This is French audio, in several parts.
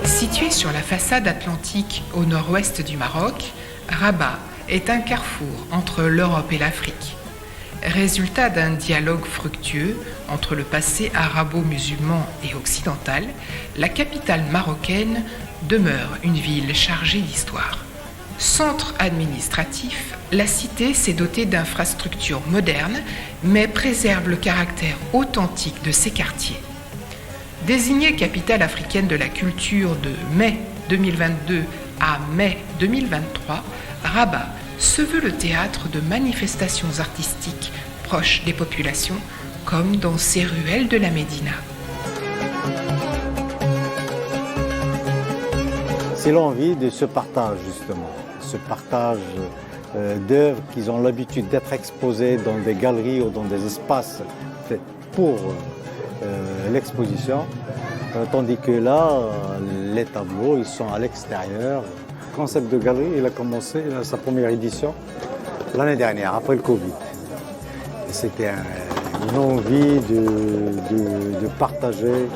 Située sur la façade atlantique au nord-ouest du Maroc, Rabat est un carrefour entre l'Europe et l'Afrique. Résultat d'un dialogue fructueux entre le passé arabo-musulman et occidental, la capitale marocaine demeure une ville chargée d'histoire. Centre administratif, la cité s'est dotée d'infrastructures modernes, mais préserve le caractère authentique de ses quartiers. Désignée capitale africaine de la culture de mai 2022 à mai 2023, Rabat se veut le théâtre de manifestations artistiques proches des populations, comme dans ces ruelles de la Médina. C'est l'envie de ce partage, justement, ce partage d'œuvres qui ont l'habitude d'être exposées dans des galeries ou dans des espaces faits pour l'exposition, tandis que là, les tableaux, ils sont à l'extérieur. Le concept de galerie, il a commencé sa première édition l'année dernière, après le Covid. C'était une envie de partager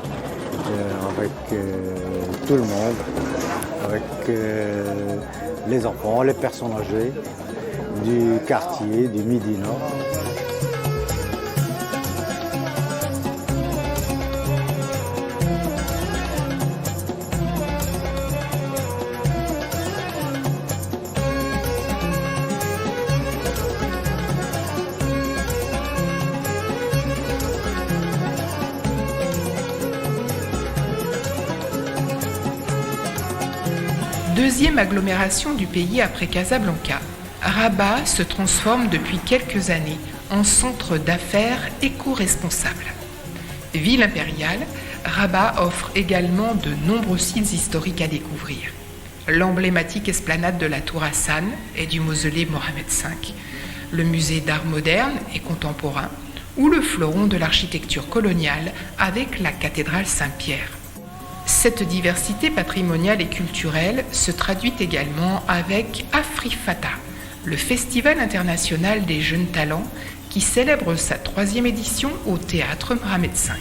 avec tout le monde, avec les enfants, les personnes âgées du quartier, du Médina. Deuxième agglomération du pays après Casablanca, Rabat se transforme depuis quelques années en centre d'affaires éco-responsable. Ville impériale, Rabat offre également de nombreux sites historiques à découvrir. L'emblématique esplanade de la Tour Hassan et du mausolée Mohamed V, le musée d'art moderne et contemporain ou le fleuron de l'architecture coloniale avec la cathédrale Saint-Pierre. Cette diversité patrimoniale et culturelle se traduit également avec Afrifata, le Festival international des jeunes talents qui célèbre sa 3e édition au théâtre Mohamed V.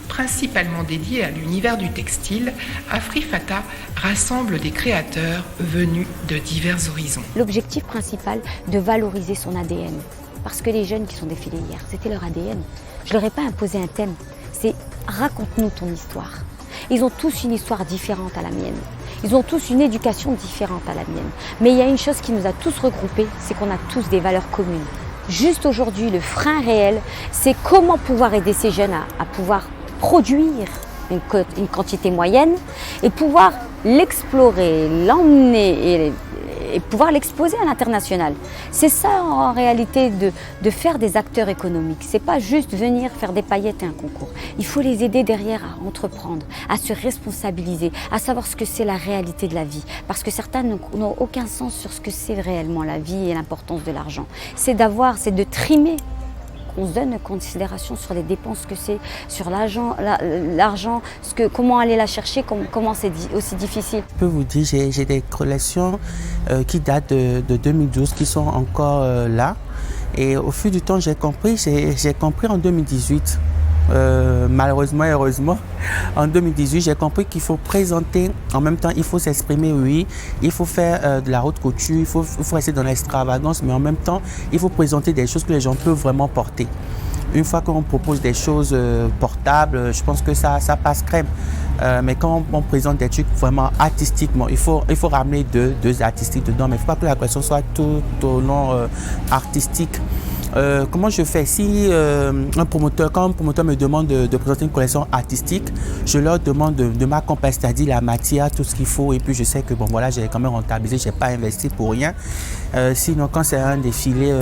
Principalement dédié à l'univers du textile, Afrifata rassemble des créateurs venus de divers horizons. L'objectif principal, de valoriser son ADN. Parce que les jeunes qui sont défilés hier, c'était leur ADN. Je ne leur ai pas imposé un thème, c'est raconte-nous ton histoire. Ils ont tous une histoire différente à la mienne. Ils ont tous une éducation différente à la mienne. Mais il y a une chose qui nous a tous regroupés, c'est qu'on a tous des valeurs communes. Juste aujourd'hui, le frein réel, c'est comment pouvoir aider ces jeunes à pouvoir produire une quantité moyenne et pouvoir l'explorer, l'emmener et pouvoir l'exposer à l'international. C'est ça en réalité de faire des acteurs économiques. C'est pas juste venir faire des paillettes et un concours. Il faut les aider derrière à entreprendre, à se responsabiliser, à savoir ce que c'est la réalité de la vie. Parce que certains n'ont aucun sens sur ce que c'est réellement la vie et l'importance de l'argent. C'est de trimer. On se donne considération sur les dépenses que c'est, sur l'argent, comment aller la chercher, comment c'est aussi difficile. Je peux vous dire, j'ai des collections qui datent de 2012, qui sont encore là. Et au fil du temps, j'ai compris en 2018. Malheureusement et heureusement, en 2018, j'ai compris qu'il faut présenter, en même temps, il faut s'exprimer, oui, il faut faire de la haute couture, il faut rester dans l'extravagance, mais en même temps, il faut présenter des choses que les gens peuvent vraiment porter. Une fois qu'on propose des choses portables, je pense que ça passe crème. Mais quand on présente des trucs vraiment artistiquement, il faut ramener deux artistiques dedans, mais il ne faut pas que la collection soit tout au long artistique. comment je fais? Si quand un promoteur me demande de présenter une collection artistique, je leur demande de m'accompagner, c'est-à-dire la matière, tout ce qu'il faut, et puis je sais que bon voilà, j'ai quand même rentabilisé, j'ai pas investi pour rien. Sinon, quand c'est un défilé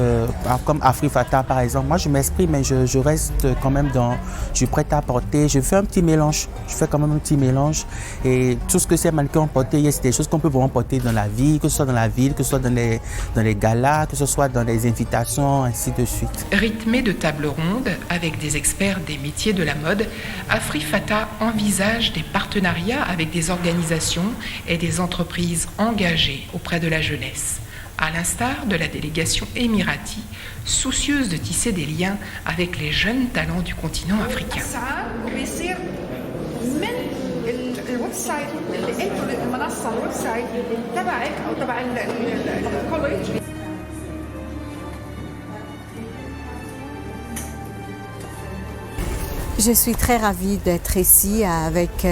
comme Afrifata par exemple, moi je m'exprime, mais je reste quand même je suis prêt à porter, je fais un petit mélange, et tout ce que ces mannequins ont porté, c'est des choses qu'on peut vraiment porter dans la vie, que ce soit dans la ville, que ce soit dans les galas, que ce soit dans les invitations, ainsi de suite. Rythmé de tables rondes avec des experts des métiers de la mode, Afrifata envisage des partenariats avec des organisations et des entreprises engagées auprès de la jeunesse, à l'instar de la délégation émirati, soucieuse de tisser des liens avec les jeunes talents du continent africain. Je suis très ravie d'être ici avec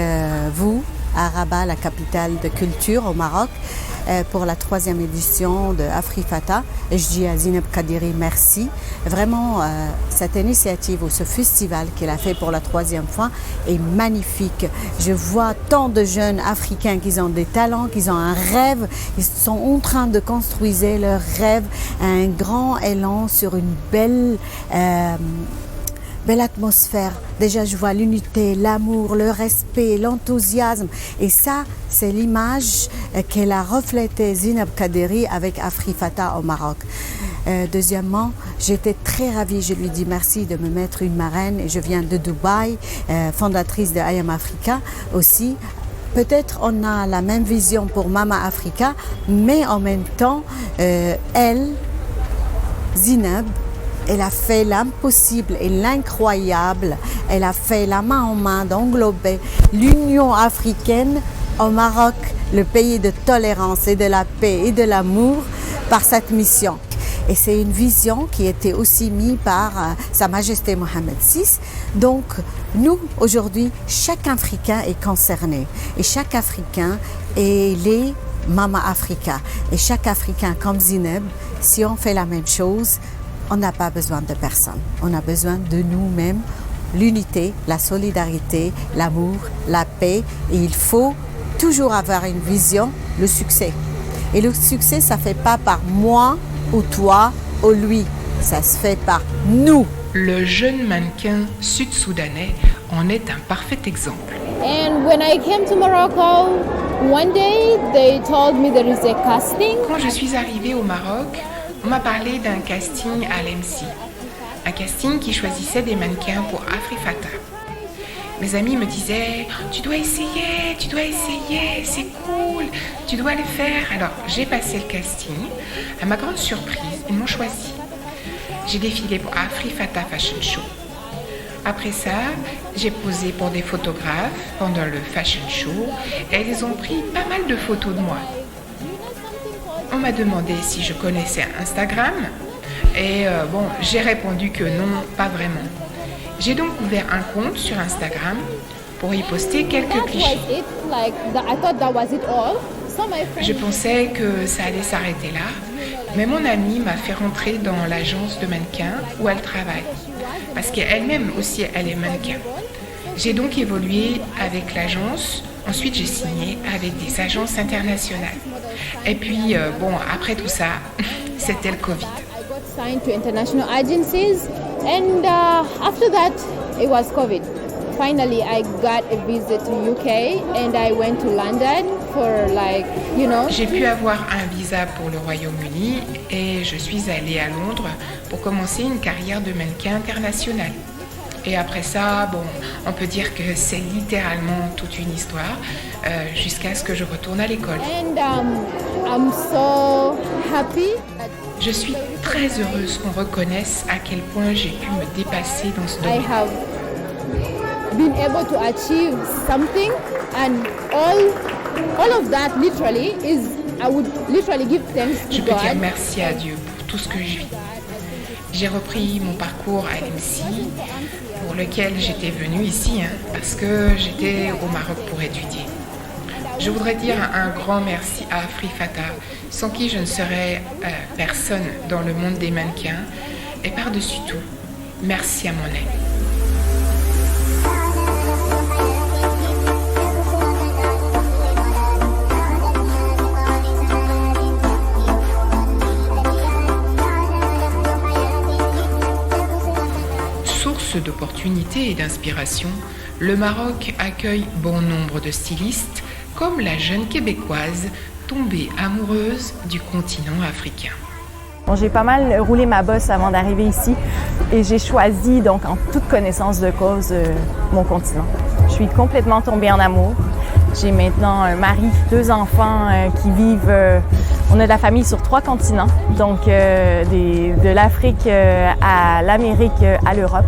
vous à Rabat, la capitale de culture au Maroc, pour la 3e édition de Afrifata. Et je dis à Zineb Kadiri merci. Vraiment, cette initiative ou ce festival qu'elle a fait pour la 3e fois est magnifique. Je vois tant de jeunes Africains qui ont des talents, qui ont un rêve, ils sont en train de construire leur rêve, un grand élan sur une belle atmosphère. Déjà, je vois l'unité, l'amour, le respect, l'enthousiasme. Et ça, c'est l'image qu'elle a reflétée Zineb Kadiri avec Afrifata au Maroc. Deuxièmement, j'étais très ravie. Je lui dis merci de me mettre une marraine. Et je viens de Dubaï, fondatrice de I Am Africa aussi. Peut-être on a la même vision pour Mama Africa, mais en même temps, elle, Zineb, elle a fait l'impossible et l'incroyable. Elle a fait la main en main d'englober l'Union africaine au Maroc, le pays de tolérance et de la paix et de l'amour, par cette mission. Et c'est une vision qui était aussi mise par Sa Majesté Mohamed VI. Donc, nous, aujourd'hui, chaque Africain est concerné. Et chaque Africain est les Mama Africa. Et chaque Africain, comme Zineb, si on fait la même chose, on n'a pas besoin de personne. On a besoin de nous-mêmes, l'unité, la solidarité, l'amour, la paix. Et il faut toujours avoir une vision, le succès. Et le succès, ça ne se fait pas par moi ou toi ou lui. Ça se fait par nous. Le jeune mannequin sud-soudanais en est un parfait exemple. And when I came to Morocco, one day they told me there is a casting. Quand je suis arrivée au Maroc, on m'a parlé d'un casting à l'MC, un casting qui choisissait des mannequins pour Afrifata. Mes amis me disaient « Tu dois essayer, c'est cool, tu dois le faire ». Alors j'ai passé le casting. À ma grande surprise, ils m'ont choisi. J'ai défilé pour Afrifata Fashion Show. Après ça, j'ai posé pour des photographes pendant le Fashion Show et ils ont pris pas mal de photos de moi. On m'a demandé si je connaissais Instagram et j'ai répondu que non, pas vraiment. J'ai donc ouvert un compte sur Instagram pour y poster quelques clichés. Je pensais que ça allait s'arrêter là, mais mon amie m'a fait rentrer dans l'agence de mannequins où elle travaille, parce qu'elle-même aussi, elle est mannequin. J'ai donc évolué avec l'agence. Ensuite, j'ai signé avec des agences internationales. Et puis, après tout ça, c'était le Covid. I got signed to international agencies, and after that, it was COVID. Finally, I got a visa to UK, and I went to London for J'ai pu avoir un visa pour le Royaume-Uni et je suis allée à Londres pour commencer une carrière de mannequin international. Et après ça, on peut dire que c'est littéralement toute une histoire jusqu'à ce que je retourne à l'école. And I'm so happy. Je suis très heureuse qu'on reconnaisse à quel point j'ai pu me dépasser dans ce domaine. I have been able to achieve something, and all of that literally is, I would literally give thanks Je to peux dire God. merci à Dieu pour tout ce que je vis. J'ai repris mon parcours à l'MC, pour lequel j'étais venue ici, parce que j'étais au Maroc pour étudier. Je voudrais dire un grand merci à Afrifata, sans qui je ne serais personne dans le monde des mannequins. et par-dessus tout, merci à mon ami. Source d'opportunités et d'inspiration, le Maroc accueille bon nombre de stylistes, comme la jeune québécoise tombée amoureuse du continent africain. Bon, j'ai pas mal roulé ma bosse avant d'arriver ici et j'ai choisi donc en toute connaissance de cause mon continent. Je suis complètement tombée en amour. J'ai maintenant un mari, 2 enfants qui vivent, on a de la famille sur 3 continents, donc de l'Afrique à l'Amérique à l'Europe.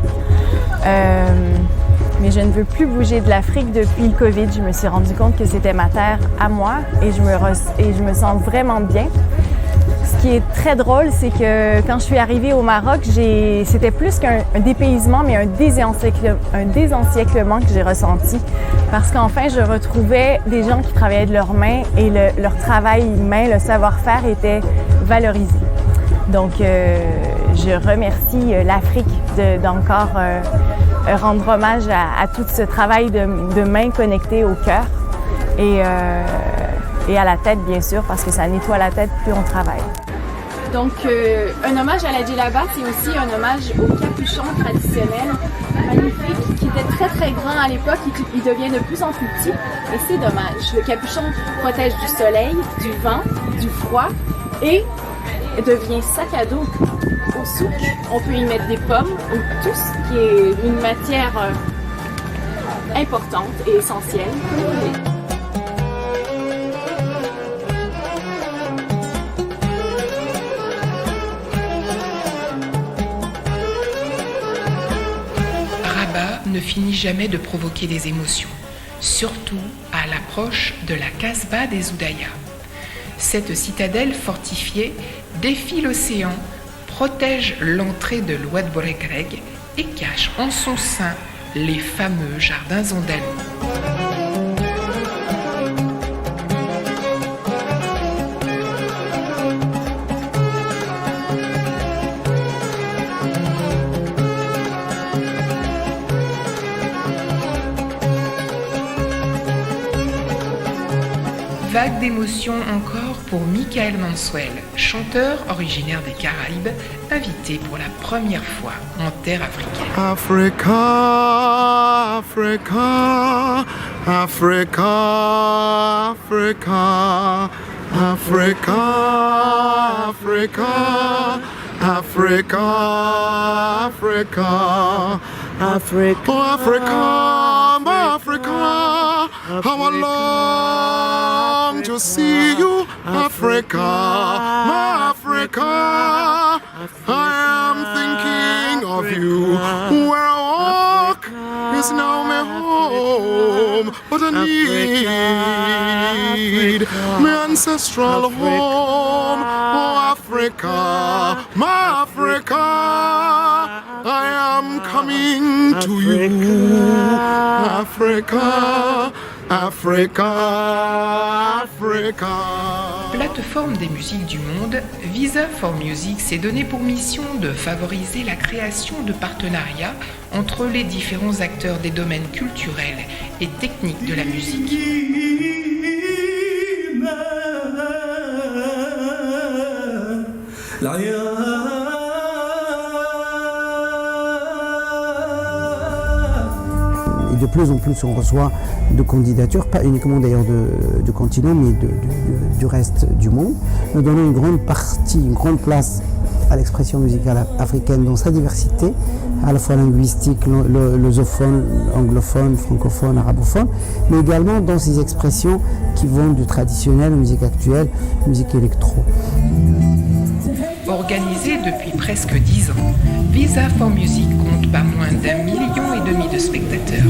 Mais je ne veux plus bouger de l'Afrique depuis le Covid. Je me suis rendu compte que c'était ma terre à moi et je me sens vraiment bien. Ce qui est très drôle, c'est que quand je suis arrivée au Maroc, c'était plus qu'un dépaysement, mais un désensièclement que j'ai ressenti. Parce qu'enfin, je retrouvais des gens qui travaillaient de leurs mains et leur travail humain, le savoir-faire était valorisé. Donc, je remercie l'Afrique d'encore rendre hommage à tout ce travail de mains connectées au cœur et à la tête, bien sûr, parce que ça nettoie la tête plus on travaille. Donc, un hommage à la djellaba, c'est aussi un hommage au capuchon traditionnel, magnifique, qui était très très grand à l'époque, il devient de plus en plus petit, et c'est dommage. Le capuchon protège du soleil, du vent, du froid, et devient sac à dos au souk. On peut y mettre des pommes ou tout ce qui est une matière importante et essentielle. Rabat ne finit jamais de provoquer des émotions, surtout à l'approche de la Casbah des Oudayas. Cette citadelle fortifiée défie l'océan, protège l'entrée de l'Oued Boregreg et cache en son sein les fameux jardins andalous. Vague d'émotion encore pour Michael Mansuel, chanteur originaire des Caraïbes, invité pour la première fois en terre africaine. Africa, Africa, Africa, Africa, Africa, Africa, Africa, Africa, Africa, oh Africa, my Africa, how I long to see you, Africa, my Africa. I am thinking of you, where I walk is now my home, but I need my ancestral home, oh Africa, my Africa. I am coming to you, Africa, Africa, Africa. Plateforme des musiques du monde, Visa for Music s'est donné pour mission de favoriser la création de partenariats entre les différents acteurs des domaines culturels et techniques de la musique. De plus en plus, on reçoit de candidatures, pas uniquement d'ailleurs du continent, mais du reste du monde. Nous donnons une grande partie, une grande place à l'expression musicale africaine dans sa diversité, à la fois linguistique, lusophone, anglophone, francophone, arabophone, mais également dans ses expressions qui vont du traditionnel, musique actuelle, musique électro. Organisé depuis presque 10 ans, Visa for Music compte pas moins d'1,5 million de spectateurs.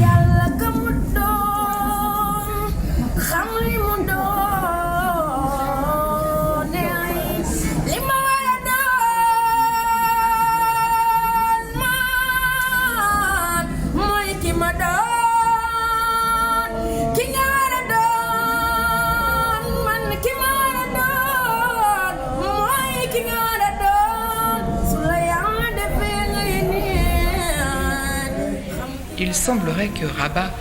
il semblerait que Rabat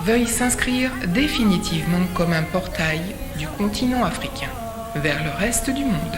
veuille s'inscrire définitivement comme un portail du continent africain vers le reste du monde.